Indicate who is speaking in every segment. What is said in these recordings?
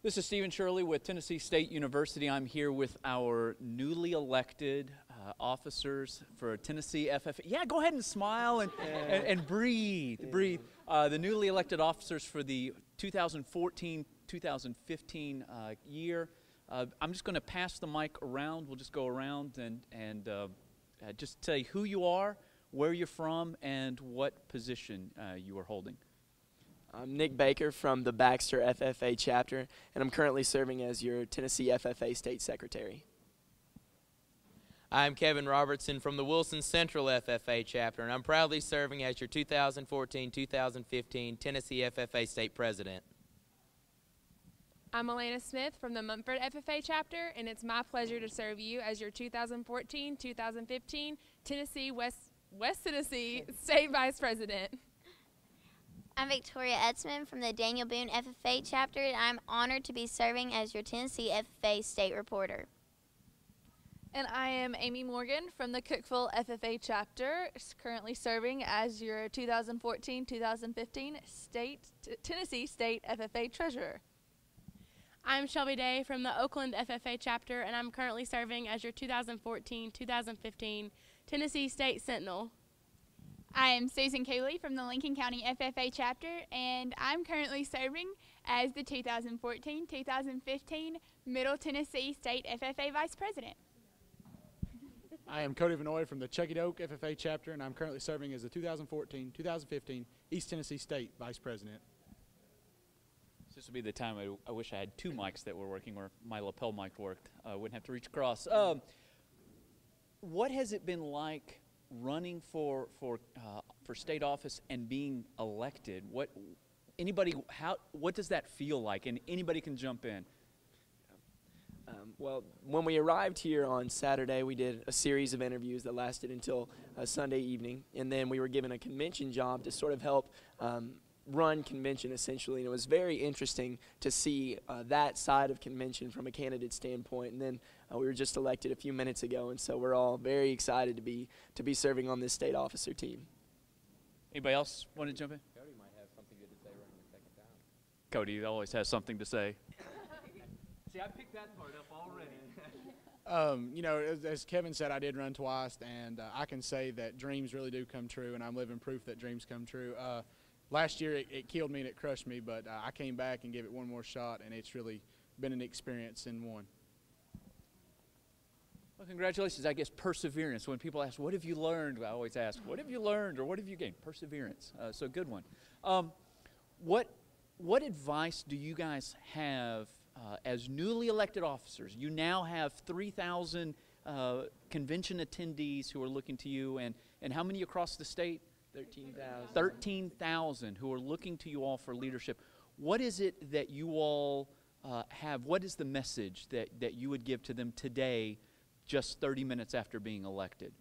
Speaker 1: This is Stephen Shirley with Tennessee State University. I'm here with our newly elected officers for Tennessee FFA. Yeah, go ahead and smile and breathe. Breathe. The newly elected officers for the 2014-2015 year. I'm just going to pass the mic around. We'll just go around and just tell you who you are, where you're from, and what position you are holding.
Speaker 2: I'm Nick Baker from the Baxter FFA chapter, and I'm currently serving as your Tennessee FFA State Secretary.
Speaker 3: I'm Kevin Robertson from the Wilson Central FFA chapter, and I'm proudly serving as your 2014-2015 Tennessee FFA State President.
Speaker 4: I'm Elena Smith from the Mumford FFA chapter, and it's my pleasure to serve you as your 2014-2015 Tennessee West Tennessee State Vice President.
Speaker 5: I'm Victoria Etzman from the Daniel Boone FFA chapter, and I'm honored to be serving as your Tennessee FFA State Reporter.
Speaker 6: And I am Amy Morgan from the Cookeville FFA chapter, currently serving as your 2014-2015 Tennessee State FFA Treasurer.
Speaker 7: I'm Shelby Day from the Oakland FFA chapter, and I'm currently serving as your 2014-2015 Tennessee State Sentinel.
Speaker 8: I am Susan Cooley from the Lincoln County FFA chapter, and I'm currently serving as the 2014-2015 Middle Tennessee State FFA Vice President.
Speaker 9: I am Cody Vanoy from the Chuckett Oak FFA chapter, and I'm currently serving as the 2014-2015 East Tennessee State Vice President.
Speaker 1: This would be the time I wish I had two mics that were working, or my lapel mic worked. I wouldn't have to reach across. What has it been like running for state office and being elected? What does that feel like? And anybody can jump in.
Speaker 2: Well, when we arrived here on Saturday, we did a series of interviews that lasted until Sunday evening, and then we were given a convention job to sort of help run convention, essentially. And it was very interesting to see that side of convention from a candidate standpoint. And then we were just elected a few minutes ago, and so we're all very excited to be serving on this state officer team.
Speaker 1: Anybody else want to jump in?
Speaker 3: Cody might have something good to say running the second time.
Speaker 1: Cody always has something to say. See, I picked that part up already.
Speaker 9: You know, as Kevin said, I did run twice, and I can say that dreams really do come true, and I'm living proof that dreams come true. Last year it killed me and it crushed me, but I came back and gave it one more shot, and it's really been an experience in one.
Speaker 1: Well, congratulations. I guess perseverance. When people ask, what have you learned? I always ask, what have you learned or what have you gained? Perseverance. So good one. What advice do you guys have as newly elected officers? You now have 3,000 convention attendees who are looking to you, and how many across the state?
Speaker 2: 13,000.
Speaker 1: 13,000 who are looking to you all for leadership. What is it that you all have? What is the message that you would give to them today, just 30 minutes after being elected?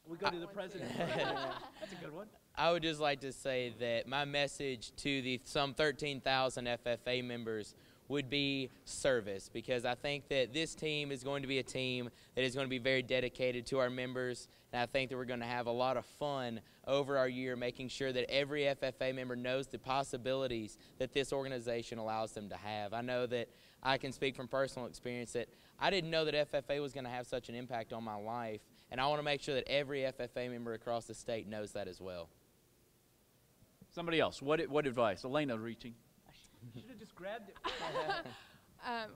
Speaker 1: We go to the president. That's a good one.
Speaker 3: I would just like to say that my message to the some 13,000 FFA members would be service, because I think that this team is going to be a team that is going to be very dedicated to our members, and I think that we're going to have a lot of fun over our year making sure that every FFA member knows the possibilities that this organization allows them to have. I know that I can speak from personal experience that I didn't know that FFA was going to have such an impact on my life, and I want to make sure that every FFA member across the state knows that as well.
Speaker 1: Somebody else, what advice? Elena reaching. Should have just grabbed it.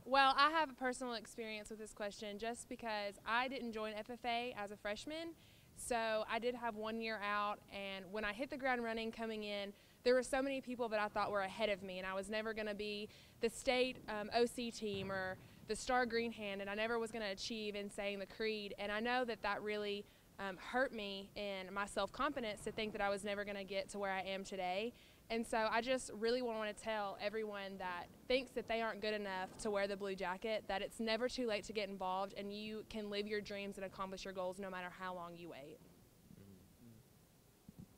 Speaker 7: Well, I have a personal experience with this question just because I didn't join FFA as a freshman, so I did have 1 year out, and when I hit the ground running coming in, there were so many people that I thought were ahead of me, and I was never going to be the state OC team or the Star Green Hand, and I never was going to achieve in saying the creed, and I know that really hurt me in my self-confidence to think that I was never going to get to where I am today. And so I just really want to tell everyone that thinks that they aren't good enough to wear the blue jacket that it's never too late to get involved, and you can live your dreams and accomplish your goals no matter how long you wait.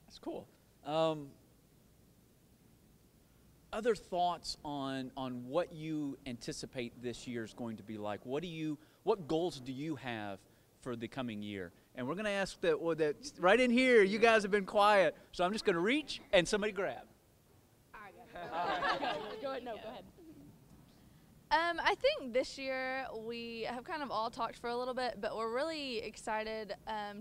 Speaker 1: That's cool. Other thoughts on what you anticipate this year is going to be like? What goals do you have for the coming year? And we're going to ask that right in here. You guys have been quiet, so I'm just going to reach and somebody grab.
Speaker 7: Go ahead. No, go ahead.
Speaker 6: I think this year we have kind of all talked for a little bit, but we're really excited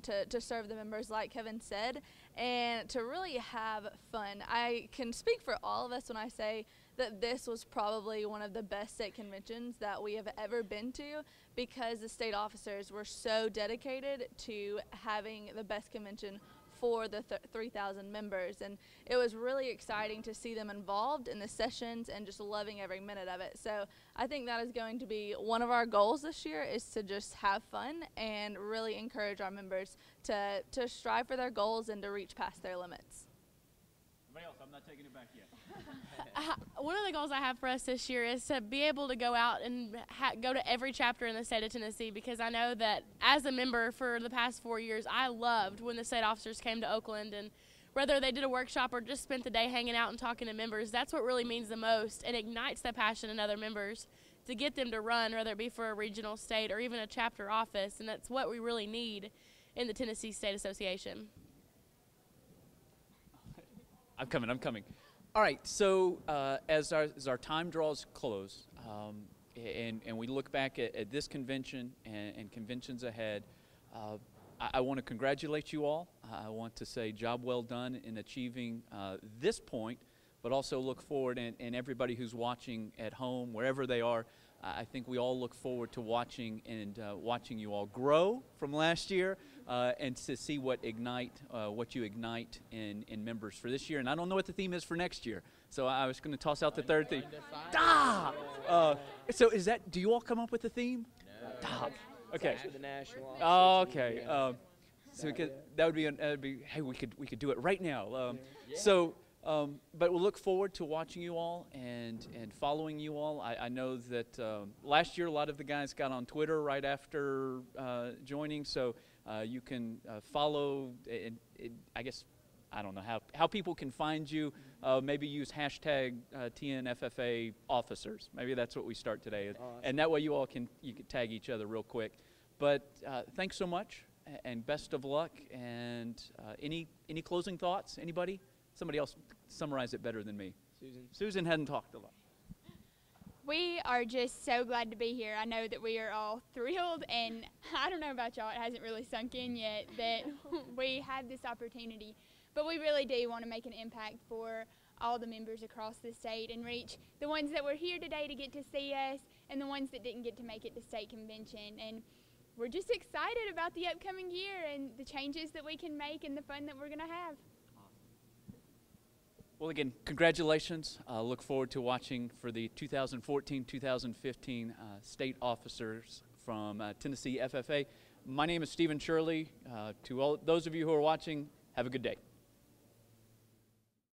Speaker 6: to serve the members, like Kevin said, and to really have fun. I can speak for all of us when I say that this was probably one of the best state conventions that we have ever been to, because the state officers were so dedicated to having the best convention for the 3,000 members, and it was really exciting to see them involved in the sessions and just loving every minute of it. So I think that is going to be one of our goals this year, is to just have fun and really encourage our members to strive for their goals and to reach past their limits.
Speaker 1: Anybody else? I'm not taking it back yet.
Speaker 7: One of the goals I have for us this year is to be able to go out and go to every chapter in the state of Tennessee, because I know that as a member for the past 4 years, I loved when the state officers came to Oakland, and whether they did a workshop or just spent the day hanging out and talking to members, that's what really means the most and ignites the passion in other members to get them to run, whether it be for a regional, state, or even a chapter office, and that's what we really need in the Tennessee State Association.
Speaker 1: I'm coming. All right, so as our time draws close, and we look back at this convention and conventions ahead, I want to congratulate you all. I want to say job well done in achieving this point, but also look forward, and everybody who's watching at home, wherever they are, I think we all look forward to watching you all grow from last year, and to see what you ignite in members for this year. And I don't know what the theme is for next year, so I was going to toss out the third theme. So is that? Do you all come up with the theme? No. Okay.
Speaker 2: The national
Speaker 1: Okay. So that would be hey, we could do it right now. So. But we'll look forward to watching you all and following you all. I know that last year a lot of the guys got on Twitter right after joining, so you can follow. I guess I don't know how people can find you. Maybe use hashtag TN FFA Officers. Maybe that's what we start today, and that way you can tag each other real quick. But thanks so much, and best of luck. And any closing thoughts? Anybody? Somebody else summarize it better than me. Susan hadn't talked a lot.
Speaker 8: We are just so glad to be here. I know that we are all thrilled, and I don't know about y'all, it hasn't really sunk in yet that we had this opportunity. But we really do want to make an impact for all the members across the state and reach the ones that were here today to get to see us and the ones that didn't get to make it to state convention. And we're just excited about the upcoming year and the changes that we can make and the fun that we're going to have.
Speaker 1: Well, again, congratulations. Look forward to watching for the 2014-2015 state officers from Tennessee FFA. My name is Stephen Shirley. To all those of you who are watching, have a good day.